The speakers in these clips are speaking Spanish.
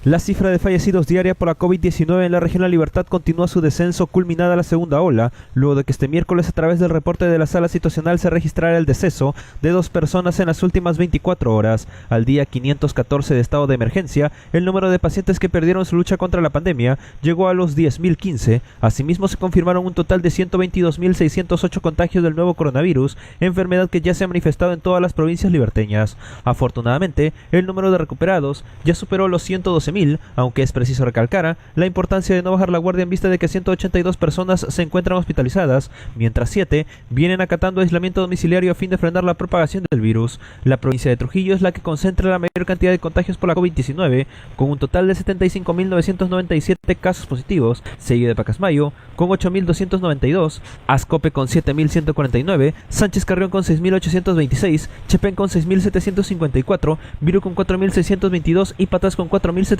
La cifra de fallecidos diaria por la COVID-19 en la región La Libertad continúa su descenso culminada la segunda ola, luego de que este miércoles a través del reporte de la sala situacional se registrara el deceso de 2 personas en las últimas 24 horas. Al día 514 de estado de emergencia, el número de pacientes que perdieron su lucha contra la pandemia llegó a los 10.015. Asimismo, se confirmaron un total de 122.608 contagios del nuevo coronavirus, enfermedad que ya se ha manifestado en todas las provincias liberteñas. Afortunadamente, el número de recuperados ya superó los 112.000, aunque es preciso recalcar la importancia de no bajar la guardia en vista de que 182 personas se encuentran hospitalizadas, mientras 7 vienen acatando aislamiento domiciliario a fin de frenar la propagación del virus. La provincia de Trujillo es la que concentra la mayor cantidad de contagios por la COVID-19, con un total de 75.997 casos positivos, seguido de Pacasmayo con 8.292, Ascope con 7.149, Sánchez Carrión con 6.826, Chepén con 6.754, Virú con 4.622 y Patas con 4.071.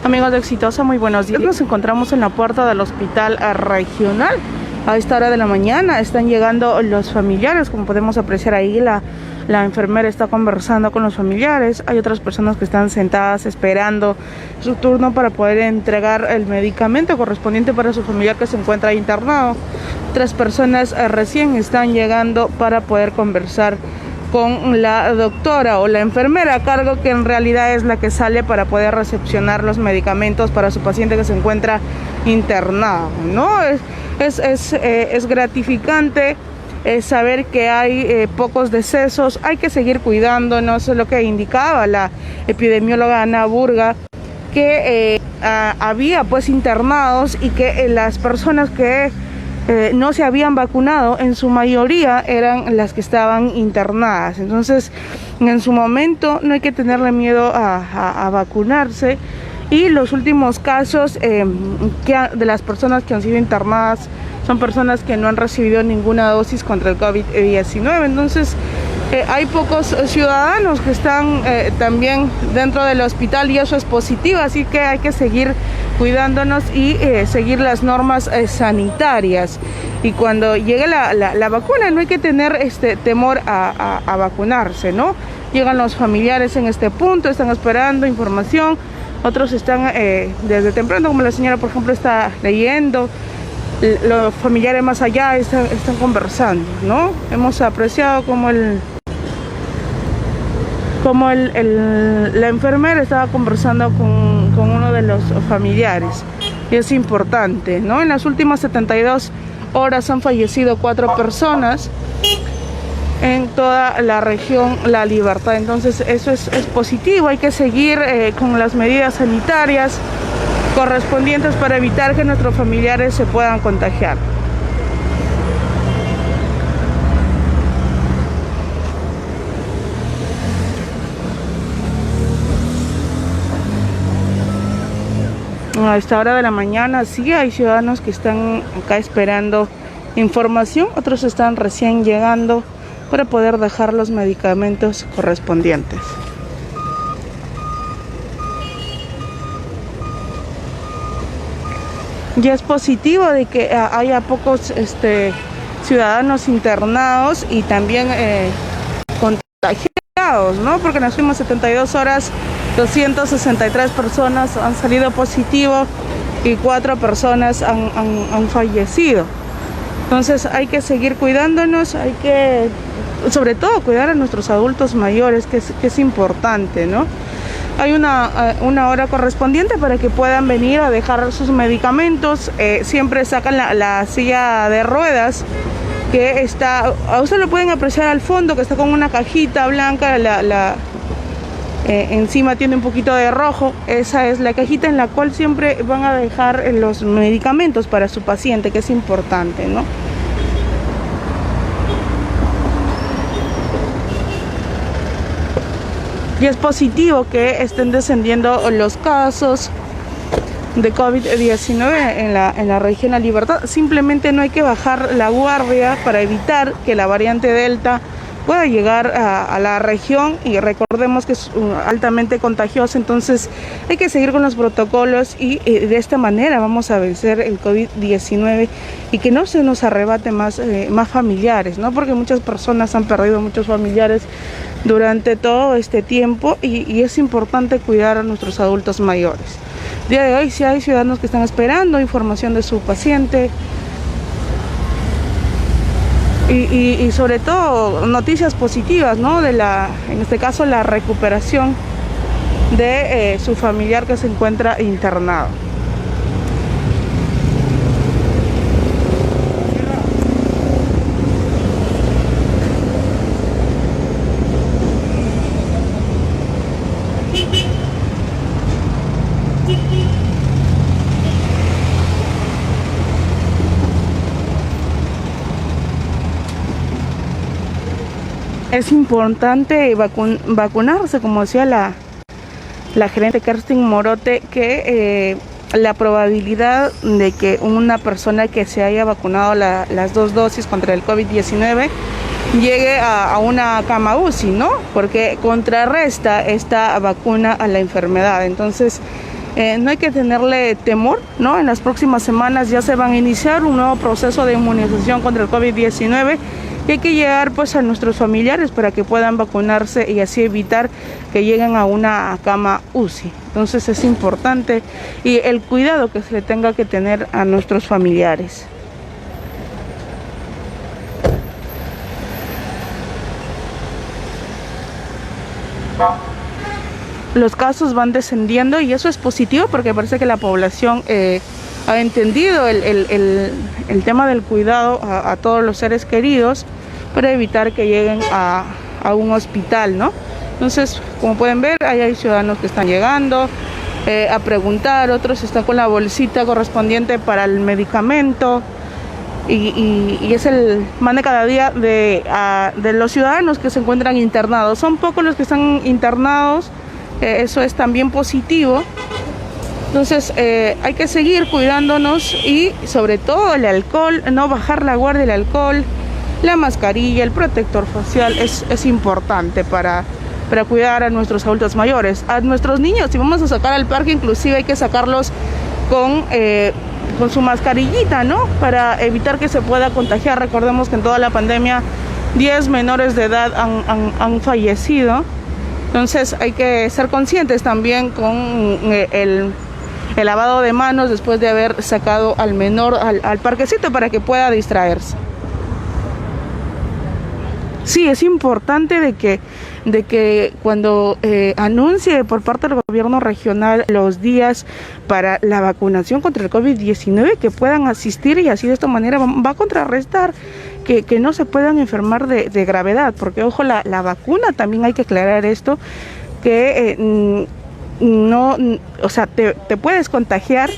Amigos de Exitosa, muy buenos días. Nos encontramos en la puerta del hospital regional. A esta hora de la mañana están llegando los familiares. Como podemos apreciar ahí, la enfermera está conversando con los familiares. Hay otras personas que están sentadas esperando su turno para poder entregar el medicamento correspondiente para su familiar que se encuentra internado. 3 personas recién están llegando para poder conversar con la doctora o la enfermera a cargo, que en realidad es la que sale para poder recepcionar los medicamentos para su paciente que se encuentra internado, ¿no? Es gratificante saber que hay pocos decesos. Hay que seguir cuidándonos, es lo que indicaba la epidemióloga Ana Burga, que había pues internados y que las personas que no se habían vacunado, en su mayoría eran las que estaban internadas. Entonces, en su momento no hay que tenerle miedo a vacunarse. Y los últimos casos de las personas que han sido internadas son personas que no han recibido ninguna dosis contra el COVID-19. Entonces, hay pocos ciudadanos que están también dentro del hospital y eso es positivo, así que hay que seguir cuidándonos y seguir las normas sanitarias. Y cuando llegue la vacuna no hay que tener temor a vacunarse, ¿no? Llegan los familiares en este punto, están esperando información, otros están desde temprano, como la señora por ejemplo está leyendo. Los familiares más allá están conversando, ¿no? Hemos apreciado como la enfermera estaba conversando con uno de los familiares. Y es importante, ¿no? En las últimas 72 horas han fallecido 4 personas en toda la región La Libertad. Entonces eso es positivo. Hay que seguir con las medidas sanitarias correspondientes para evitar que nuestros familiares se puedan contagiar. A esta hora de la mañana sí hay ciudadanos que están acá esperando información, otros están recién llegando para poder dejar los medicamentos correspondientes. Ya es positivo de que haya pocos ciudadanos internados y también contagiados, ¿no? Porque en las últimas 72 horas 263 personas han salido positivo y 4 personas han fallecido. Entonces hay que seguir cuidándonos, hay que sobre todo cuidar a nuestros adultos mayores, que es importante, ¿no? Hay una hora correspondiente para que puedan venir a dejar sus medicamentos. Siempre sacan la silla de ruedas que está, a usted lo pueden apreciar al fondo, que está con una cajita blanca, encima tiene un poquito de rojo. Esa es la cajita en la cual siempre van a dejar los medicamentos para su paciente, que es importante, ¿no? Y es positivo que estén descendiendo los casos de COVID-19 en la región La Libertad. Simplemente no hay que bajar la guardia para evitar que la variante Delta pueda llegar a la región, y recordemos que es altamente contagioso, entonces hay que seguir con los protocolos y de esta manera vamos a vencer el COVID-19 y que no se nos arrebate más familiares, ¿no? Porque muchas personas han perdido muchos familiares durante todo este tiempo y es importante cuidar a nuestros adultos mayores. El día de hoy sí hay ciudadanos que están esperando información de su paciente, y sobre todo noticias positivas, ¿no? En este caso la recuperación de su familiar que se encuentra internado. Es importante vacunarse, como decía la gerente Kerstin Morote, que la probabilidad de que una persona que se haya vacunado las 2 dosis contra el COVID-19 llegue a una cama UCI, ¿no? Porque contrarresta esta vacuna a la enfermedad. Entonces, no hay que tenerle temor, ¿no? En las próximas semanas ya se van a iniciar un nuevo proceso de inmunización contra el COVID-19 y hay que llegar pues a nuestros familiares para que puedan vacunarse y así evitar que lleguen a una cama UCI. Entonces es importante y el cuidado que se le tenga que tener a nuestros familiares. Los casos van descendiendo y eso es positivo porque parece que la población ha entendido el tema del cuidado a todos los seres queridos para evitar que lleguen a un hospital, ¿no? Entonces, como pueden ver, hay ciudadanos que están llegando a preguntar, otros están con la bolsita correspondiente para el medicamento y es el man de cada día de los ciudadanos que se encuentran internados. Son pocos los que están internados, eso es también positivo. Entonces hay que seguir cuidándonos y sobre todo el alcohol, no bajar la guardia, el alcohol, la mascarilla, el protector facial es importante para cuidar a nuestros adultos mayores. A nuestros niños, si vamos a sacar al parque, inclusive hay que sacarlos con su mascarillita, ¿no? Para evitar que se pueda contagiar. Recordemos que en toda la pandemia 10 menores de edad han fallecido. Entonces hay que ser conscientes también con el lavado de manos después de haber sacado al menor al parquecito para que pueda distraerse. Sí, es importante de que cuando anuncie por parte del gobierno regional los días para la vacunación contra el COVID-19 que puedan asistir y así de esta manera va a contrarrestar que no se puedan enfermar de gravedad, porque ojo, la vacuna también hay que aclarar esto, que no, o sea, te puedes contagiar,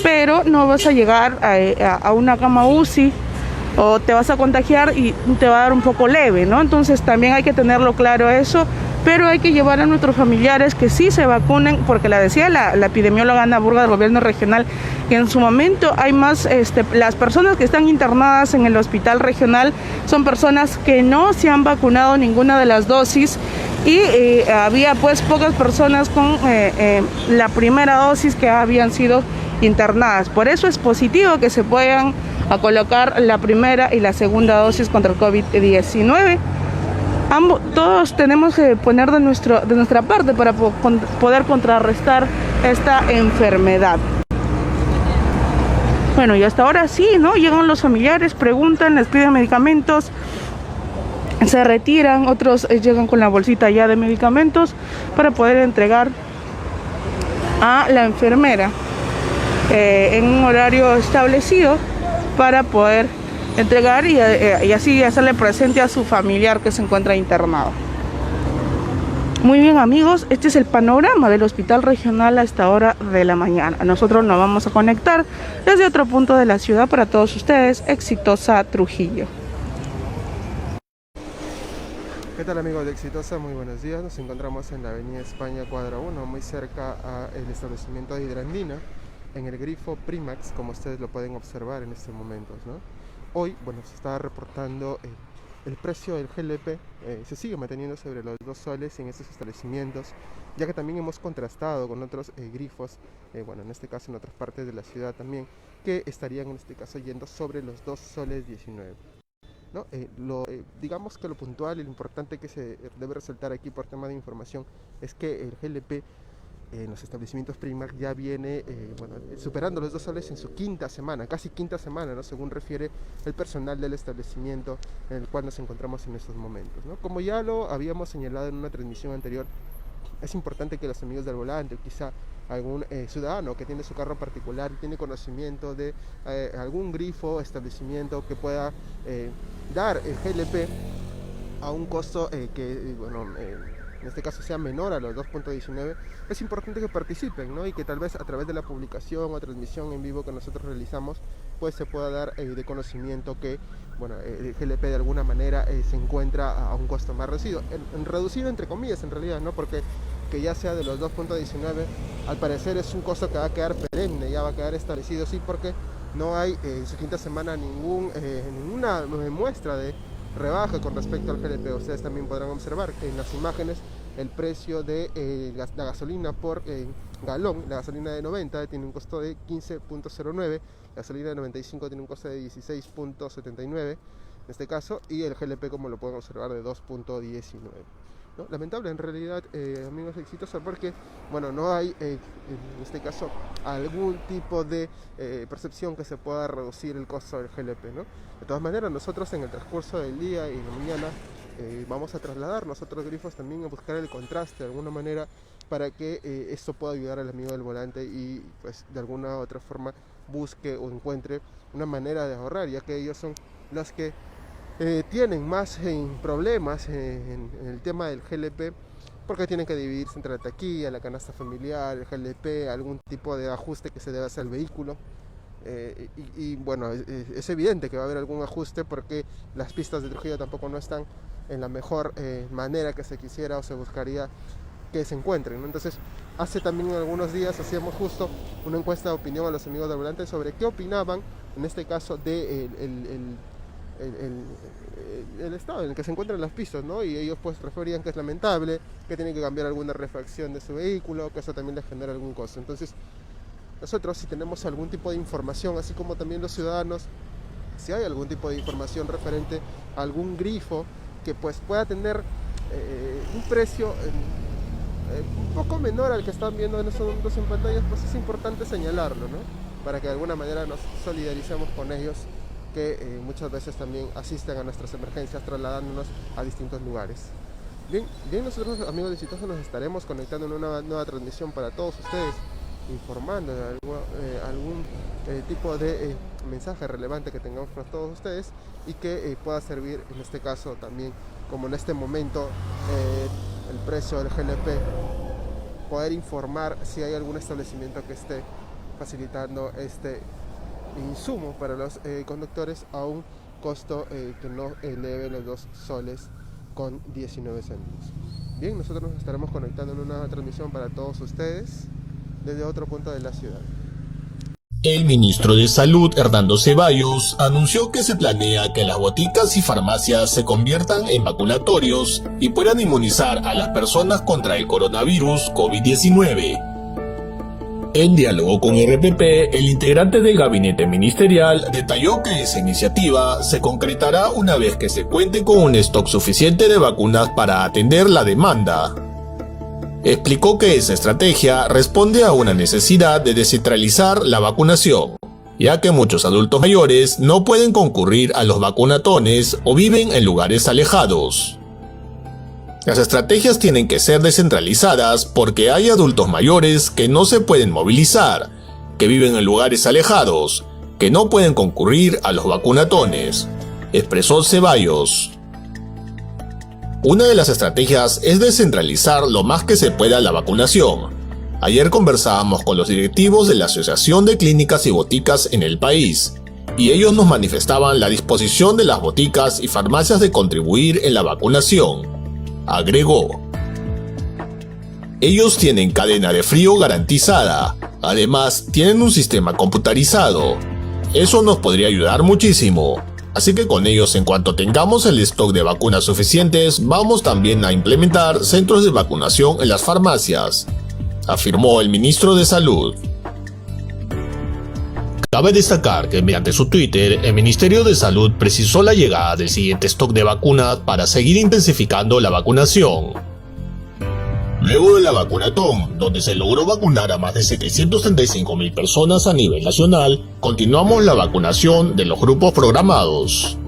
pero no vas a llegar a una cama UCI o te vas a contagiar y te va a dar un poco leve, ¿no? Entonces también hay que tenerlo claro eso, pero hay que llevar a nuestros familiares que sí se vacunen, porque la decía la epidemióloga Ana Burga del gobierno regional, que en su momento hay más, las personas que están internadas en el hospital regional son personas que no se han vacunado ninguna de las dosis y había pues pocas personas con la primera dosis que habían sido internadas. Por eso es positivo que se puedan a colocar la primera y la segunda dosis contra el COVID-19. Todos tenemos que poner de nuestra parte para poder contrarrestar esta enfermedad. Bueno, y hasta ahora sí, ¿no? Llegan los familiares, preguntan, les piden medicamentos, se retiran, otros llegan con la bolsita ya de medicamentos para poder entregar a la enfermera en un horario establecido para poder entregar y así hacerle presente a su familiar que se encuentra internado. Muy bien, amigos, este es el panorama del hospital regional a esta hora de la mañana. Nosotros nos vamos a conectar desde otro punto de la ciudad para todos ustedes. Exitosa Trujillo. ¿Qué tal, amigos de Exitosa? Muy buenos días. Nos encontramos en la avenida España, cuadra 1, muy cerca al establecimiento de Hidrandina, en el grifo Primax, como ustedes lo pueden observar en estos momentos, ¿no? Hoy, bueno, se está reportando el precio del GLP se sigue manteniendo sobre los 2 soles en estos establecimientos, ya que también hemos contrastado con otros grifos, bueno, en este caso en otras partes de la ciudad también, que estarían en este caso yendo sobre los 2 soles 19. ¿No? Digamos que lo puntual y lo importante que se debe resaltar aquí por tema de información es que el GLP en los establecimientos Primark ya viene superando los 2 soles en su quinta semana, casi quinta semana, ¿no? Según refiere el personal del establecimiento en el cual nos encontramos en estos momentos, ¿no? Como ya lo habíamos señalado en una transmisión anterior, es importante que los amigos del volante, o quizá algún ciudadano que tiene su carro particular y tiene conocimiento de algún grifo, establecimiento que pueda dar el GLP a un costo en este caso sea menor a los 2.19, es importante que participen, ¿no? Y que tal vez a través de la publicación o transmisión en vivo que nosotros realizamos, pues se pueda dar de conocimiento que el GLP de alguna manera se encuentra a un costo más reducido, reducido entre comillas en realidad, ¿no? Porque que ya sea de los 2.19, al parecer es un costo que va a quedar perenne, ya va a quedar establecido, sí, porque no hay en su quinta semana ninguna muestra de rebaja con respecto al GLP. Ustedes también podrán observar que en las imágenes el precio de la gasolina por galón, la gasolina de 90 tiene un costo de 15.09, la gasolina de 95 tiene un costo de 16.79 en este caso, y el GLP, como lo pueden observar, de 2.19. ¿No? Lamentable en realidad, amigos exitosos, porque no hay en este caso algún tipo de percepción que se pueda reducir el costo del GLP, ¿no? De todas maneras, nosotros en el transcurso del día y de mañana vamos a trasladar nosotros grifos también a buscar el contraste de alguna manera para que esto pueda ayudar al amigo del volante y pues de alguna u otra forma busque o encuentre una manera de ahorrar, ya que ellos son los que tienen más problemas en el tema del GLP, porque tienen que dividirse entre la taquilla, la canasta familiar, el GLP, algún tipo de ajuste que se debe hacer al vehículo. Es evidente que va a haber algún ajuste porque las pistas de Trujillo tampoco no están en la mejor manera que se quisiera o se buscaría que se encuentren, ¿no? Entonces, hace también algunos días hacíamos justo una encuesta de opinión a los amigos del volante sobre qué opinaban, en este caso, de el estado en el que se encuentran las pistas, ¿no? Y ellos pues referían que es lamentable, que tienen que cambiar alguna refacción de su vehículo, que eso también les genera algún costo. Entonces, nosotros, si tenemos algún tipo de información, así como también los ciudadanos, si hay algún tipo de información referente a algún grifo que pues pueda tener un precio un poco menor al que están viendo en estos momentos en pantallas, pues es importante señalarlo, ¿no? Para que de alguna manera nos solidaricemos con ellos, que muchas veces también asisten a nuestras emergencias trasladándonos a distintos lugares. Bien, nosotros, amigos exitosos, nos estaremos conectando en una nueva transmisión para todos ustedes, informando de algún tipo de mensaje relevante que tengamos para todos ustedes y que pueda servir en este caso también, como en este momento el precio del GLP, poder informar si hay algún establecimiento que esté facilitando este insumo para los conductores a un costo que no eleve los 2 soles con 19 céntimos. Bien, nosotros nos estaremos conectando en una transmisión para todos ustedes desde otro punto de la ciudad. El ministro de Salud, Hernando Ceballos, anunció que se planea que las boticas y farmacias se conviertan en vacunatorios y puedan inmunizar a las personas contra el coronavirus COVID-19. En diálogo con RPP, el integrante del gabinete ministerial detalló que esa iniciativa se concretará una vez que se cuente con un stock suficiente de vacunas para atender la demanda. Explicó que esa estrategia responde a una necesidad de descentralizar la vacunación, ya que muchos adultos mayores no pueden concurrir a los vacunatones o viven en lugares alejados. Las estrategias tienen que ser descentralizadas porque hay adultos mayores que no se pueden movilizar, que viven en lugares alejados, que no pueden concurrir a los vacunatones, expresó Ceballos. Una de las estrategias es descentralizar lo más que se pueda la vacunación. Ayer conversábamos con los directivos de la Asociación de Clínicas y Boticas en el país, y ellos nos manifestaban la disposición de las boticas y farmacias de contribuir en la vacunación, agregó. Ellos tienen cadena de frío garantizada, además tienen un sistema computarizado. Eso nos podría ayudar muchísimo. Así que con ellos, en cuanto tengamos el stock de vacunas suficientes, vamos también a implementar centros de vacunación en las farmacias, afirmó el ministro de Salud. Cabe destacar que mediante su Twitter, el Ministerio de Salud precisó la llegada del siguiente stock de vacunas para seguir intensificando la vacunación. Luego de la vacunatón, donde se logró vacunar a más de 735.000 personas a nivel nacional, continuamos la vacunación de los grupos programados.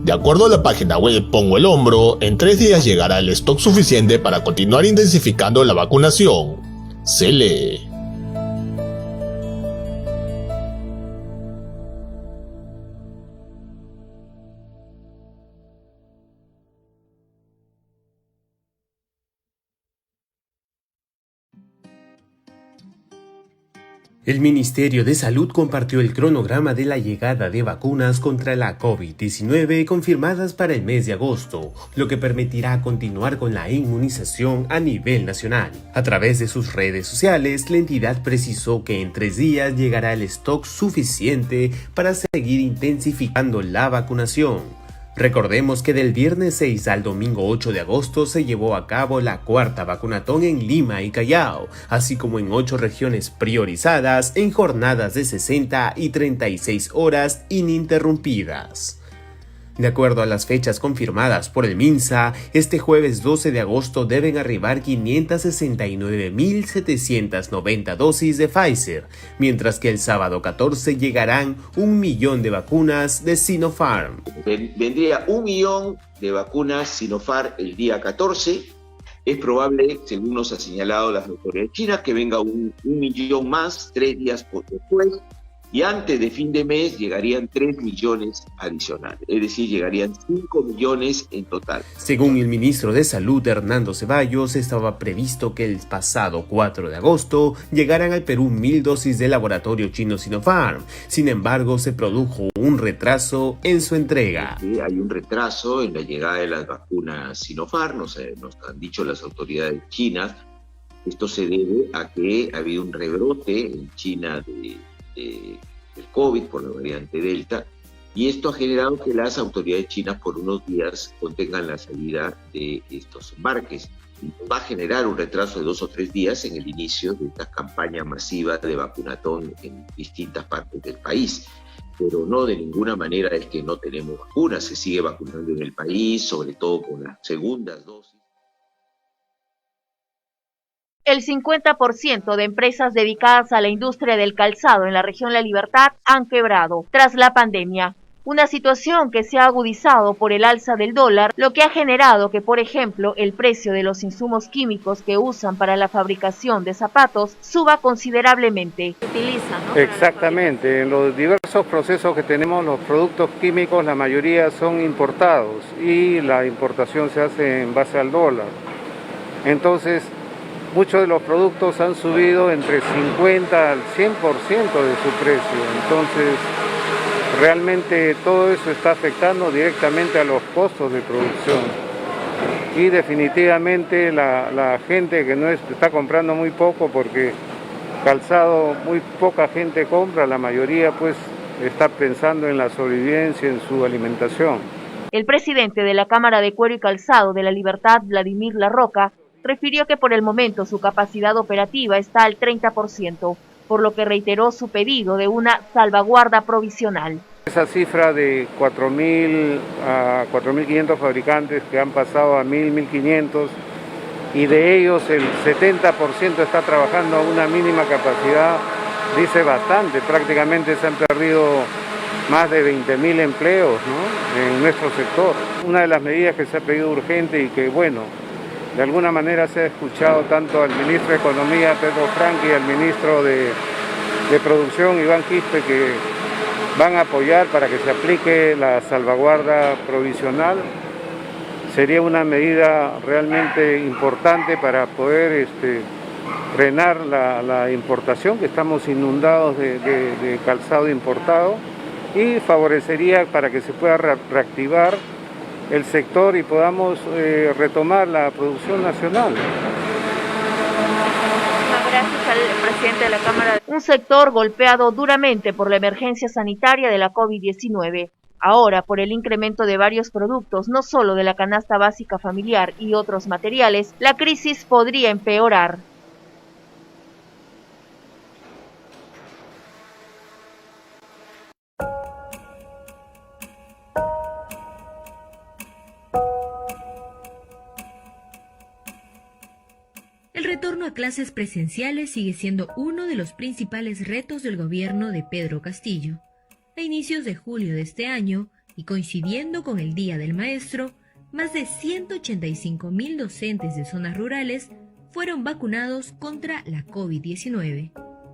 De acuerdo a la página web Pongo el Hombro, en 3 días llegará el stock suficiente para continuar intensificando la vacunación. Se lee. El Ministerio de Salud compartió el cronograma de la llegada de vacunas contra la COVID-19 confirmadas para el mes de agosto, lo que permitirá continuar con la inmunización a nivel nacional. A través de sus redes sociales, la entidad precisó que en 3 días llegará el stock suficiente para seguir intensificando la vacunación. Recordemos que del viernes 6 al domingo 8 de agosto se llevó a cabo la 4ª vacunatón en Lima y Callao, así como en 8 regiones priorizadas en jornadas de 60 y 36 horas ininterrumpidas. De acuerdo a las fechas confirmadas por el MINSA, este jueves 12 de agosto deben arribar 569.790 dosis de Pfizer, mientras que el sábado 14 llegarán 1 millón de vacunas de Sinopharm. Vendría 1 millón de vacunas Sinopharm el día 14. Es probable, según nos ha señalado las autoridades chinas, que venga un millón más 3 días después. Y antes de fin de mes llegarían 3 millones adicionales, es decir, llegarían 5 millones en total. Según el ministro de Salud, Hernando Ceballos, estaba previsto que el pasado 4 de agosto llegaran al Perú 1.000 dosis del laboratorio chino Sinopharm. Sin embargo, se produjo un retraso en su entrega. Hay un retraso en la llegada de las vacunas Sinopharm, nos han dicho las autoridades chinas. Esto se debe a que ha habido un rebrote en China del COVID por la variante Delta, y esto ha generado que las autoridades chinas por unos días contengan la salida de estos embarques. Y va a generar un retraso de 2 o 3 días en el inicio de esta campaña masiva de vacunatón en distintas partes del país. Pero no, de ninguna manera es que no tenemos vacunas, se sigue vacunando en el país, sobre todo con las segundas dosis. El 50% de empresas dedicadas a la industria del calzado en la región La Libertad han quebrado tras la pandemia. Una situación que se ha agudizado por el alza del dólar, lo que ha generado que, por ejemplo, el precio de los insumos químicos que usan para la fabricación de zapatos suba considerablemente. Exactamente, en los diversos procesos que tenemos, los productos químicos, la mayoría son importados y la importación se hace en base al dólar. Entonces, muchos de los productos han subido entre 50 al 100% de su precio. Entonces, realmente todo eso está afectando directamente a los costos de producción. Y definitivamente la gente que no está comprando muy poco, porque calzado muy poca gente compra, la mayoría pues está pensando en la sobrevivencia, en su alimentación. El presidente de la Cámara de Cuero y Calzado de La Libertad, Vladimir Larroca, refirió que por el momento su capacidad operativa está al 30%, por lo que reiteró su pedido de una salvaguarda provisional. Esa cifra de 4.000 a 4.500 fabricantes que han pasado a 1.000, 1.500, y de ellos el 70% está trabajando a una mínima capacidad, dice bastante. Prácticamente se han perdido más de 20.000 empleos, ¿no?, en nuestro sector. Una de las medidas que se ha pedido urgente y que, bueno, de alguna manera se ha escuchado tanto al ministro de Economía, Pedro Franque, y al ministro de Producción, Iván Quispe, que van a apoyar para que se aplique la salvaguarda provisional. Sería una medida realmente importante para poder frenar la importación, que estamos inundados de calzado importado, y favorecería para que se pueda reactivar el sector y podamos retomar la producción nacional. Gracias al presidente de la Cámara. Un sector golpeado duramente por la emergencia sanitaria de la COVID-19. Ahora, por el incremento de varios productos, no solo de la canasta básica familiar y otros materiales, la crisis podría empeorar. El retorno a clases presenciales sigue siendo uno de los principales retos del gobierno de Pedro Castillo. A inicios de julio de este año, y coincidiendo con el Día del Maestro, más de 185.000 docentes de zonas rurales fueron vacunados contra la COVID-19.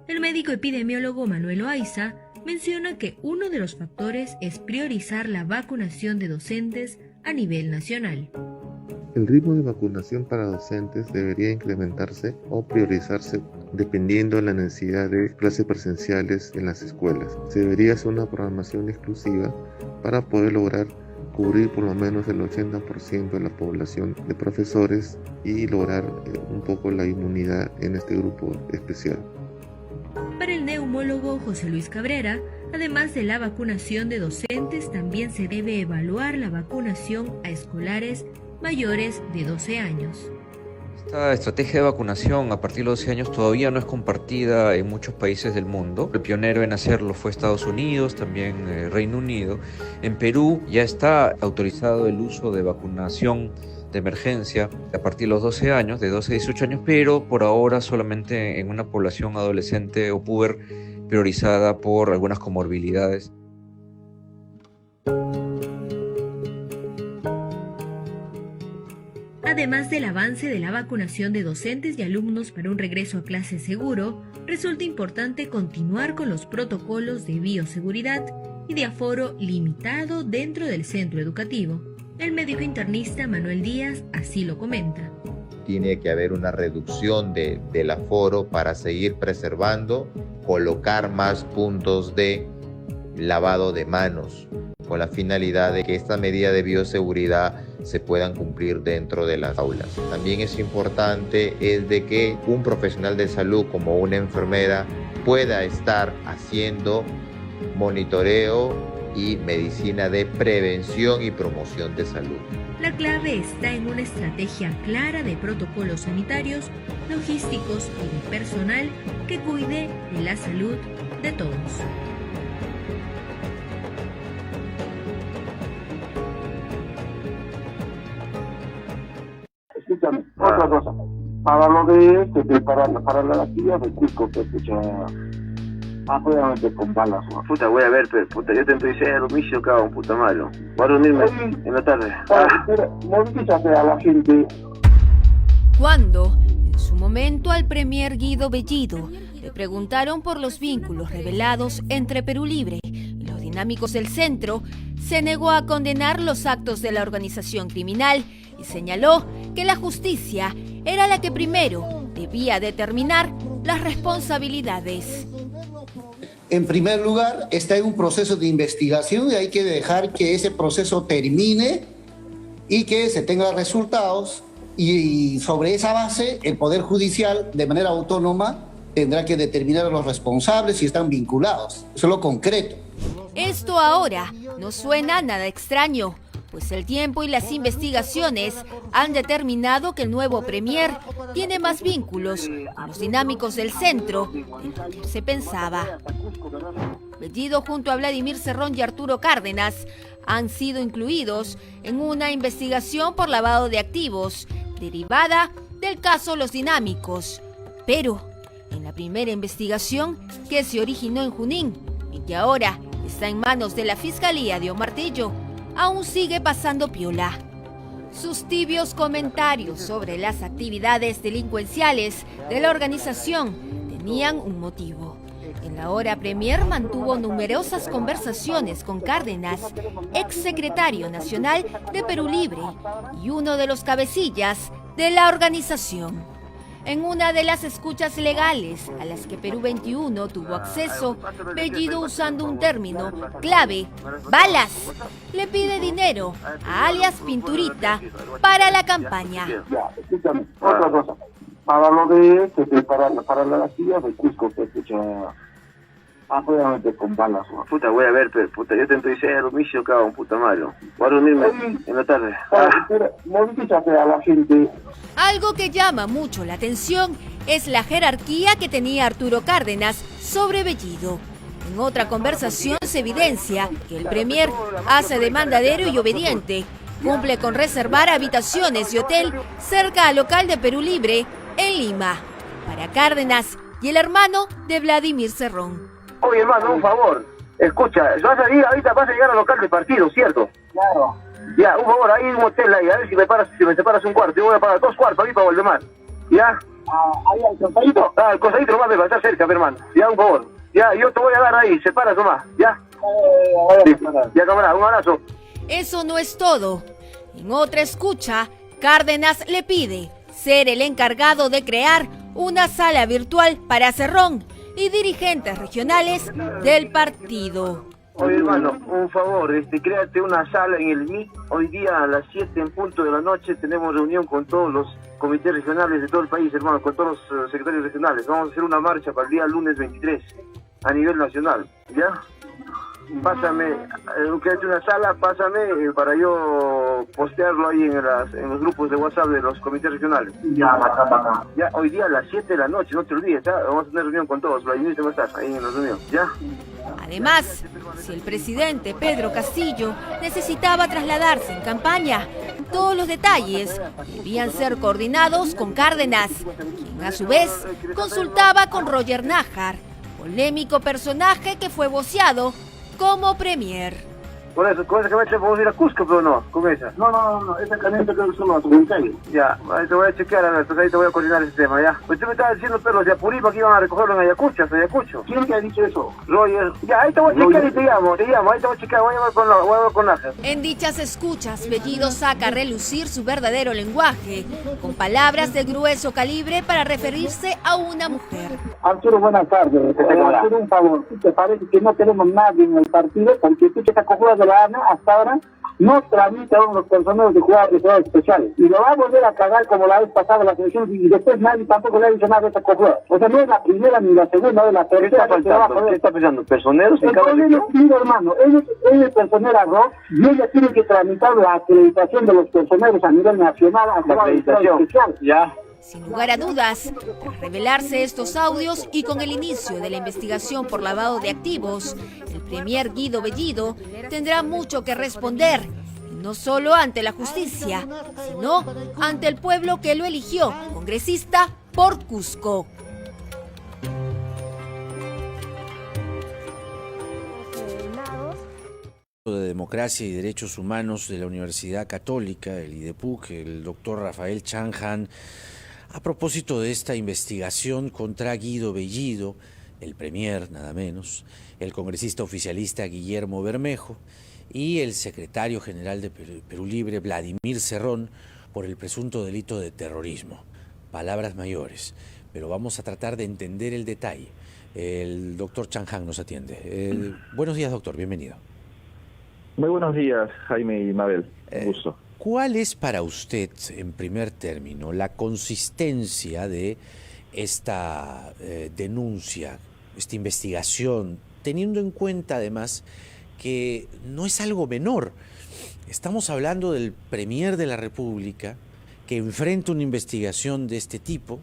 El médico epidemiólogo Manuel Oaiza menciona que uno de los factores es priorizar la vacunación de docentes a nivel nacional. El ritmo de vacunación para docentes debería incrementarse o priorizarse dependiendo de la necesidad de clases presenciales en las escuelas. Se debería hacer una programación exclusiva para poder lograr cubrir por lo menos el 80% de la población de profesores y lograr un poco la inmunidad en este grupo especial. Para el neumólogo José Luis Cabrera, además de la vacunación de docentes, también se debe evaluar la vacunación a escolares mayores de 12 años. Esta estrategia de vacunación a partir de los 12 años todavía no es compartida en muchos países del mundo. El pionero en hacerlo fue Estados Unidos, también Reino Unido. En Perú ya está autorizado el uso de vacunación de emergencia a partir de los 12 años, de 12 a 18 años, pero por ahora solamente en una población adolescente o puber priorizada por algunas comorbilidades. Además del avance de la vacunación de docentes y alumnos para un regreso a clase seguro, resulta importante continuar con los protocolos de bioseguridad y de aforo limitado dentro del centro educativo. El médico internista Manuel Díaz así lo comenta. Tiene que haber una reducción del aforo para seguir preservando, colocar más puntos de lavado de manos, con la finalidad de que esta medida de bioseguridad se puedan cumplir dentro de las aulas. También es importante de que un profesional de salud como una enfermera pueda estar haciendo monitoreo y medicina de prevención y promoción de salud. La clave está en una estrategia clara de protocolos sanitarios, logísticos y de personal que cuide de la salud de todos. Escúchame, otra cosa. Para lo de para la actividad de Cusco, que escucha obviamente con balas. Puta, voy a ver, pero puta, yo te empecé a domicio, cabrón, puta malo. Voy a reunirme en la tarde. Movilízate a la gente. Cuando, en su momento, al premier Guido Bellido le preguntaron por los vínculos revelados entre Perú Libre y los dinámicos del centro, se negó a condenar los actos de la organización criminal y señaló que la justicia era la que primero debía determinar las responsabilidades. En primer lugar, está en un proceso de investigación y hay que dejar que ese proceso termine y que se tengan resultados, y sobre esa base el Poder Judicial, de manera autónoma, tendrá que determinar a los responsables si están vinculados. Eso es lo concreto. Esto ahora no suena nada extraño, pues el tiempo y las investigaciones han determinado que el nuevo premier tiene más vínculos con los dinámicos del centro de lo que se pensaba. Bellido junto a Vladimir Cerrón y Arturo Cárdenas han sido incluidos en una investigación por lavado de activos derivada del caso Los Dinámicos. Pero en la primera investigación, que se originó en Junín y que ahora está en manos de la Fiscalía de Omartillo, aún sigue pasando piola. Sus tibios comentarios sobre las actividades delincuenciales de la organización tenían un motivo. En la hora premier mantuvo numerosas conversaciones con Cárdenas, exsecretario nacional de Perú Libre y uno de los cabecillas de la organización. En una de las escuchas legales a las que Perú 21 tuvo acceso, Bellido, usando un término clave, balas, le pide dinero a alias Pinturita para la campaña. Ya, escúchame, otra cosa. Para lo de para la actividad de Cusco, que escucha Afuera con balas. Puta, voy a ver, pero puta, yo te estoy diciendo, Domicio, cabrón, puta malo. Voy a reunirme en la tarde. A la gente. Algo que llama mucho la atención es la jerarquía que tenía Arturo Cárdenas sobre Bellido. En otra conversación se evidencia que el premier hace de mandadero y obediente, cumple con reservar habitaciones y hotel cerca al local de Perú Libre en Lima, para Cárdenas y el hermano de Vladimir Cerrón. Oye, hermano, un favor. Escucha, vas a ir, ahorita vas a llegar al local de partido, ¿cierto? Claro. Ya, un favor, hay un hotel ahí, a ver si me separas un cuarto. Yo voy a pagar 2 cuartos ahí para Valdemar. ¿Ya? Ahí al cosadito. El cosadito nomás me va a estar cerca, mi hermano. Ya, un favor. Ya, yo te voy a dar ahí, separas nomás. ¿Ya? Sí. Ya, camarada, un abrazo. Eso no es todo. En otra escucha, Cárdenas le pide ser el encargado de crear una sala virtual para Cerrón y dirigentes regionales del partido. Oye, hermano, un favor, créate una sala en el MIT. Hoy día a las 7 en punto de la noche tenemos reunión con todos los comités regionales de todo el país, hermano, con todos los secretarios regionales. Vamos a hacer una marcha para el día lunes 23 a nivel nacional, ¿ya? Pásame, créate una sala, pásame para yo postearlo ahí en los grupos de WhatsApp de los comités regionales. Ya, bacán. Ya, hoy día a las 7 de la noche, no te olvides, ¿ya? Vamos a tener reunión con todos, Vladimir te va a estar ahí en la reunión, ¿ya? Además, si el presidente Pedro Castillo necesitaba trasladarse en campaña, todos los detalles debían ser coordinados con Cárdenas, quien a su vez consultaba con Roger Nájar, polémico personaje que fue voceado como premier. Con esa camioneta podemos ir a Cusco, pero no, con esa. No, esa camioneta creo que son los comentarios. Ya, ahí te voy a chequear, Alberto, ahí te voy a coordinar ese tema, ya. Pues tú me estabas diciendo, pero los de Apurímac que iban a recogerlo en Ayacucho. ¿Quién te ha dicho eso? Roger. Ya, ahí te voy a chequear y te llamo, ahí te voy a chequear, voy a hablar con Nájar. En dichas escuchas, Bellido saca a relucir su verdadero lenguaje, con palabras de grueso calibre para referirse a una mujer. Arturo, buenas tardes. Arturo, un favor, ¿te parece que no tenemos nadie en el partido? Porque tú te cojudas de la ANA hasta ahora no tramita a los personeros de jugadores especiales. Y lo va a volver a cagar como la vez pasada la selección y después nadie tampoco le ha dicho nada de esa cojuda. O sea, no es la primera ni la segunda, es la tercera. ¿Qué está pensando? ¿Personeros? El problema es, mira, hermano, él es personero arroz y ella tiene que tramitar la acreditación de los personeros a nivel nacional a la acreditación especial. Ya. Sin lugar a dudas, tras revelarse estos audios y con el inicio de la investigación por lavado de activos, el premier Guido Bellido tendrá mucho que responder, y no solo ante la justicia, sino ante el pueblo que lo eligió congresista por Cusco. De Democracia y Derechos Humanos de la Universidad Católica, el IDEPUC, el doctor Rafael Chanjan, a propósito de esta investigación contra Guido Bellido, el premier nada menos, el congresista oficialista Guillermo Bermejo y el secretario general de Perú Libre, Vladimir Cerrón, por el presunto delito de terrorismo. Palabras mayores, pero vamos a tratar de entender el detalle. El doctor Chanjan nos atiende. Buenos días, doctor, bienvenido. Muy buenos días, Jaime y Mabel. Un gusto. ¿Cuál es para usted, en primer término, la consistencia de esta denuncia, esta investigación, teniendo en cuenta además que no es algo menor? Estamos hablando del premier de la República que enfrenta una investigación de este tipo,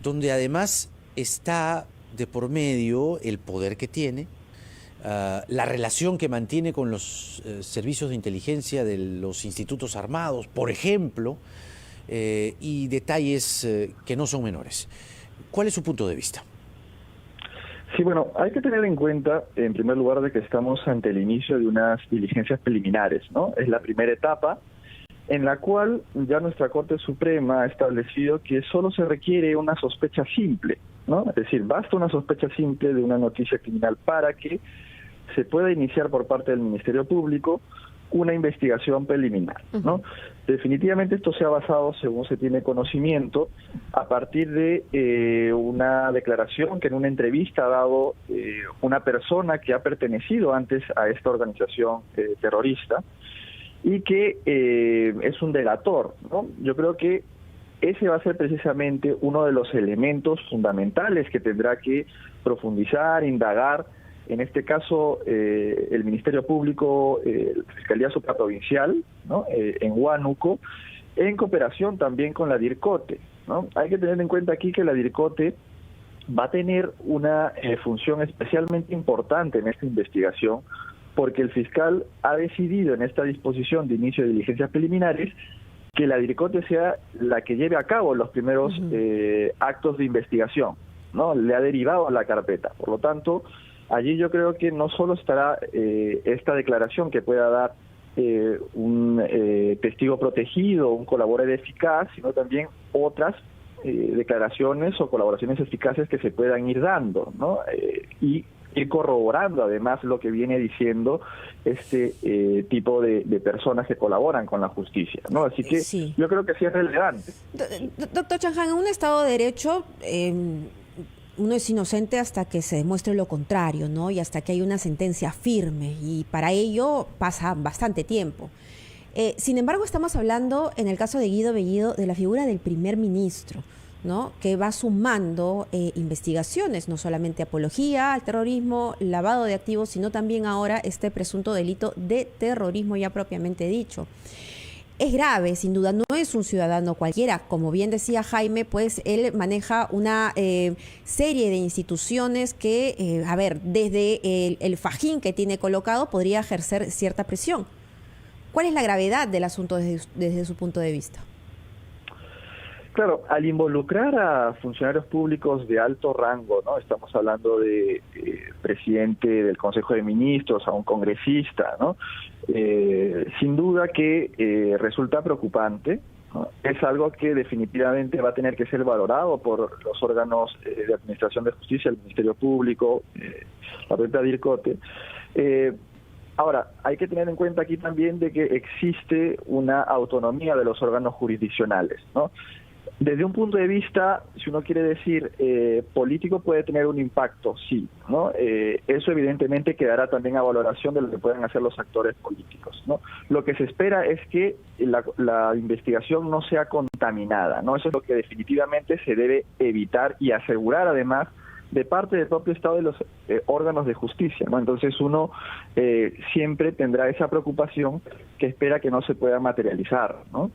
donde además está de por medio el poder que tiene, la relación que mantiene con los servicios de inteligencia de los institutos armados, por ejemplo, y detalles que no son menores. ¿Cuál es su punto de vista? Sí, bueno, hay que tener en cuenta, en primer lugar, de que estamos ante el inicio de unas diligencias preliminares, ¿no? Es la primera etapa en la cual ya nuestra Corte Suprema ha establecido que solo se requiere una sospecha simple, ¿no? Es decir, basta una sospecha simple de una noticia criminal para que se pueda iniciar por parte del Ministerio Público una investigación preliminar, ¿no? Definitivamente esto se ha basado, según se tiene conocimiento, a partir de una declaración que en una entrevista ha dado una persona que ha pertenecido antes a esta organización terrorista y que es un delator, ¿no? Yo creo que ese va a ser precisamente uno de los elementos fundamentales que tendrá que profundizar, indagar, en este caso el Ministerio Público, la Fiscalía Supraprovincial, ¿no? En Huánuco, en cooperación también con la DIRCOTE, ¿no? Hay que tener en cuenta aquí que la DIRCOTE va a tener una función especialmente importante en esta investigación, porque el fiscal ha decidido en esta disposición de inicio de diligencias preliminares que la DIRCOTE sea la que lleve a cabo los primeros actos de investigación, ¿no? Le ha derivado a la carpeta. Por lo tanto, allí yo creo que no solo estará esta declaración que pueda dar un testigo protegido, un colaborador eficaz, sino también otras declaraciones o colaboraciones eficaces que se puedan ir dando, ¿no? Y ir corroborando además lo que viene diciendo este tipo de personas que colaboran con la justicia, ¿no? Así que yo creo que sí es relevante. Doctor Chang Han, en un Estado de Derecho uno es inocente hasta que se demuestre lo contrario, ¿no? Y hasta que hay una sentencia firme, y para ello pasa bastante tiempo. Sin embargo, estamos hablando, en el caso de Guido Bellido, de la figura del primer ministro, ¿no? Que va sumando investigaciones, no solamente apología al terrorismo, lavado de activos, sino también ahora este presunto delito de terrorismo ya propiamente dicho. Es grave, sin duda, no es un ciudadano cualquiera. Como bien decía Jaime, pues él maneja una serie de instituciones que, desde el fajín que tiene colocado podría ejercer cierta presión. ¿Cuál es la gravedad del asunto desde su punto de vista? Claro, al involucrar a funcionarios públicos de alto rango, ¿no? Estamos hablando de presidente del Consejo de Ministros, a un congresista, ¿no? Sin duda que resulta preocupante, ¿no? Es algo que definitivamente va a tener que ser valorado por los órganos de administración de justicia, el Ministerio Público, la propia DIRCOTE. Ahora, hay que tener en cuenta aquí también de que existe una autonomía de los órganos jurisdiccionales, ¿no? Desde un punto de vista, si uno quiere decir político, puede tener un impacto, sí, ¿no? Eso evidentemente quedará también a valoración de lo que pueden hacer los actores políticos, ¿no? Lo que se espera es que la investigación no sea contaminada, ¿no? Eso es lo que definitivamente se debe evitar y asegurar además de parte del propio Estado de los órganos de justicia, ¿no? Entonces uno siempre tendrá esa preocupación que espera que no se pueda materializar, ¿no?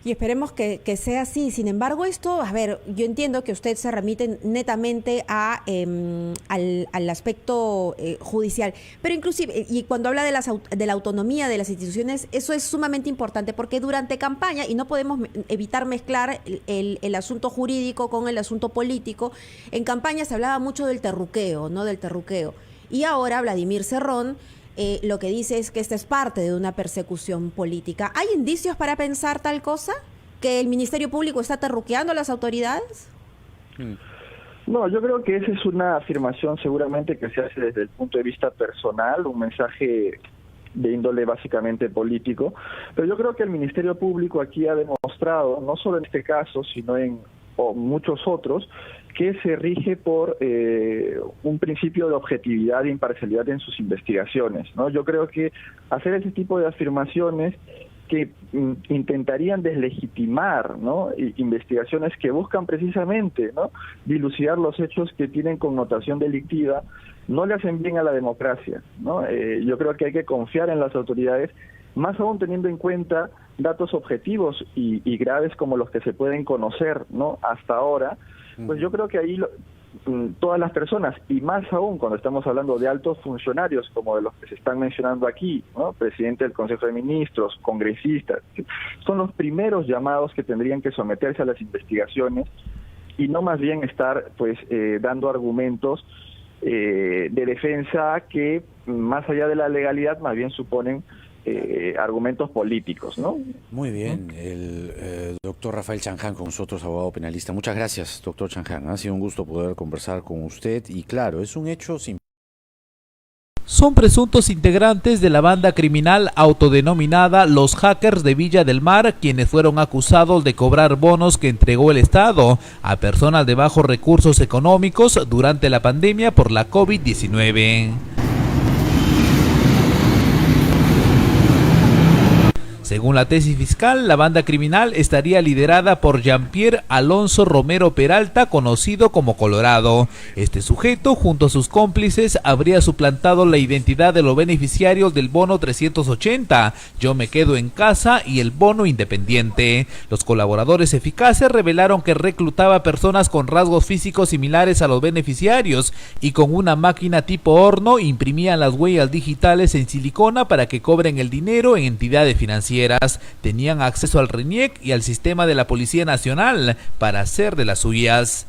Y esperemos que sea así. Sin embargo, esto, yo entiendo que usted se remite netamente al aspecto judicial, pero inclusive, y cuando habla de la autonomía de las instituciones, eso es sumamente importante, porque durante campaña, y no podemos evitar mezclar el asunto jurídico con el asunto político, en campaña se hablaba mucho del terruqueo, ¿no? Del terruqueo. Y ahora Vladimir Cerrón lo que dice es que esta es parte de una persecución política. ¿Hay indicios para pensar tal cosa? ¿Que el Ministerio Público está terruqueando a las autoridades? No, yo creo que esa es una afirmación seguramente que se hace desde el punto de vista personal, un mensaje de índole básicamente político, pero yo creo que el Ministerio Público aquí ha demostrado, no solo en este caso, sino en muchos otros, que se rige por un principio de objetividad e imparcialidad en sus investigaciones, ¿no? Yo creo que hacer ese tipo de afirmaciones que intentarían deslegitimar, ¿no? Investigaciones que buscan precisamente, ¿no?, dilucidar los hechos que tienen connotación delictiva, no le hacen bien a la democracia, ¿no? Yo creo que hay que confiar en las autoridades, más aún teniendo en cuenta datos objetivos y graves como los que se pueden conocer, ¿no?, hasta ahora. Pues yo creo que ahí todas las personas, y más aún cuando estamos hablando de altos funcionarios como de los que se están mencionando aquí, ¿no?, presidente del Consejo de Ministros, congresistas, son los primeros llamados que tendrían que someterse a las investigaciones y no más bien estar pues dando argumentos de defensa que más allá de la legalidad más bien suponen argumentos políticos, ¿no? Muy bien, el doctor Rafael Chang Han con nosotros, abogado penalista. Muchas gracias, doctor Chang Han. Ha sido un gusto poder conversar con usted y claro, es un hecho sin... Son presuntos integrantes de la banda criminal autodenominada Los Hackers de Villa del Mar, quienes fueron acusados de cobrar bonos que entregó el Estado a personas de bajos recursos económicos durante la pandemia por la COVID-19. Según la tesis fiscal, la banda criminal estaría liderada por Jean-Pierre Alonso Romero Peralta, conocido como Colorado. Este sujeto, junto a sus cómplices, habría suplantado la identidad de los beneficiarios del bono 380, Yo me quedo en casa y el bono independiente. Los colaboradores eficaces revelaron que reclutaba personas con rasgos físicos similares a los beneficiarios y con una máquina tipo horno imprimían las huellas digitales en silicona para que cobren el dinero en entidades financieras. Tenían acceso al RENIEC y al sistema de la Policía Nacional para hacer de las suyas.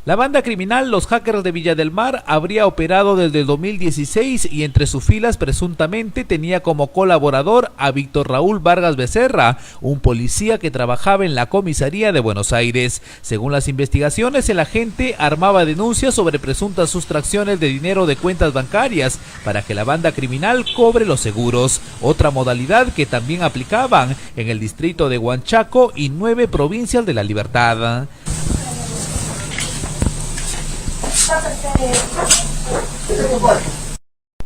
La banda criminal Los Hackers de Villa del Mar habría operado desde el 2016 y entre sus filas presuntamente tenía como colaborador a Víctor Raúl Vargas Becerra, un policía que trabajaba en la comisaría de Buenos Aires. Según las investigaciones, el agente armaba denuncias sobre presuntas sustracciones de dinero de cuentas bancarias para que la banda criminal cobre los seguros, otra modalidad que también aplicaban en el distrito de Huanchaco y 9 provincias de La Libertad.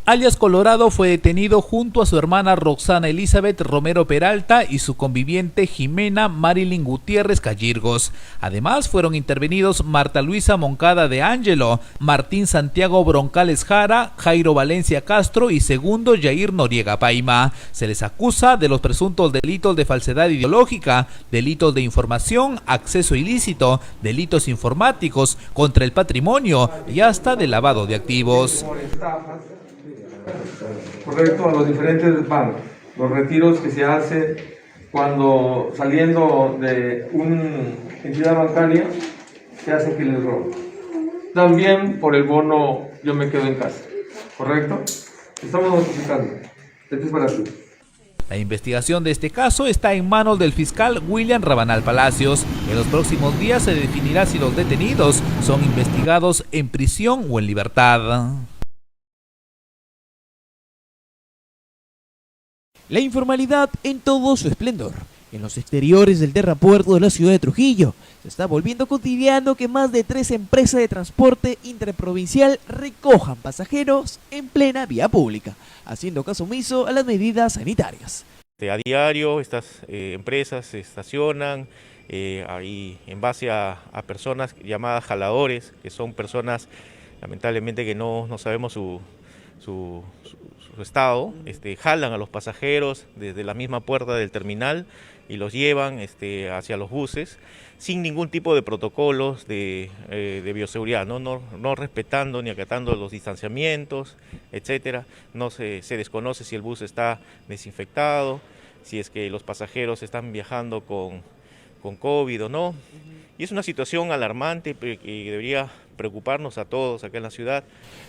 Alias Colorado fue detenido junto a su hermana Roxana Elizabeth Romero Peralta y su conviviente Jimena Marilyn Gutiérrez Callirgos. Además fueron intervenidos Marta Luisa Moncada de Ángelo, Martín Santiago Broncales Jara, Jairo Valencia Castro y segundo Jair Noriega Paima. Se les acusa de los presuntos delitos de falsedad ideológica, delitos de información, acceso ilícito, delitos informáticos, contra el patrimonio y hasta de lavado de activos. Correcto, a los diferentes bancos, los retiros que se hacen cuando saliendo de una entidad bancaria se hace que les roben. También por el bono Yo me quedo en casa, ¿correcto? Estamos notificando. Este es para ti. La investigación de este caso está en manos del fiscal William Rabanal Palacios. En los próximos días se definirá si los detenidos son investigados en prisión o en libertad. La informalidad en todo su esplendor. En los exteriores del terrapuerto de la ciudad de Trujillo, se está volviendo cotidiano que más de 3 empresas de transporte interprovincial recojan pasajeros en plena vía pública, haciendo caso omiso a las medidas sanitarias. A diario estas empresas se estacionan ahí en base a personas llamadas jaladores, que son personas lamentablemente que no sabemos su estado, jalan a los pasajeros desde la misma puerta del terminal y los llevan hacia los buses sin ningún tipo de protocolos de bioseguridad, no respetando ni acatando los distanciamientos, etcétera. No se desconoce si el bus está desinfectado, si es que los pasajeros están viajando con COVID o no. Y es una situación alarmante que debería preocuparnos a todos acá en la ciudad.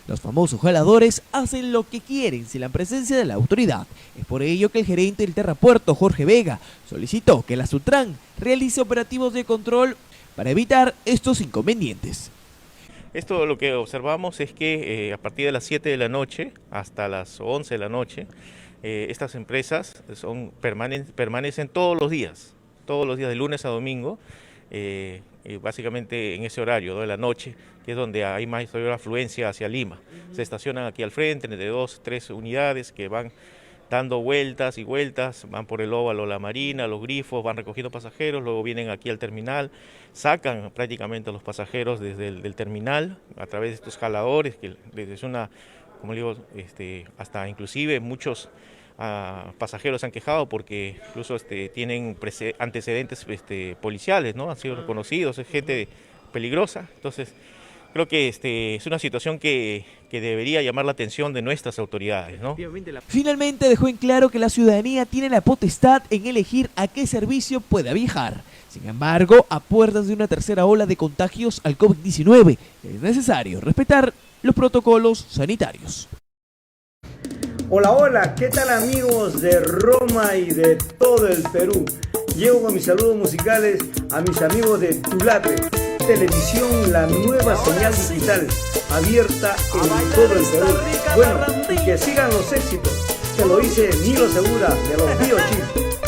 Los famosos jaladores hacen lo que quieren sin la presencia de la autoridad. Es por ello que el gerente del terrapuerto, Jorge Vega, solicitó que la Sutran realice operativos de control para evitar estos inconvenientes. Esto lo que observamos es que a partir de las 7 de la noche hasta las 11 de la noche, estas empresas permanecen todos los días de lunes a domingo, básicamente en ese horario de la noche, que es donde hay mayor afluencia hacia Lima. Se estacionan aquí al frente de 2, 3 unidades que van dando vueltas y vueltas, van por el óvalo La Marina, los grifos, van recogiendo pasajeros, luego vienen aquí al terminal, sacan prácticamente a los pasajeros desde el terminal a través de estos jaladores, que desde una, como digo, hasta inclusive muchos pasajeros se han quejado porque incluso tienen antecedentes policiales, ¿no? Han sido reconocidos, es gente peligrosa. Entonces creo que es una situación que debería llamar la atención de nuestras autoridades, ¿no? Finalmente dejó en claro que la ciudadanía tiene la potestad en elegir a qué servicio pueda viajar. Sin embargo, a puertas de una tercera ola de contagios al COVID-19, es necesario respetar los protocolos sanitarios. Hola, hola, ¿qué tal amigos de Roma y de todo el Perú? Llego con mis saludos musicales a mis amigos de Tulate Televisión, la nueva señal digital abierta en todo el Perú. Bueno, y que sigan los éxitos, se lo dice Nilo Segura de los Biochip.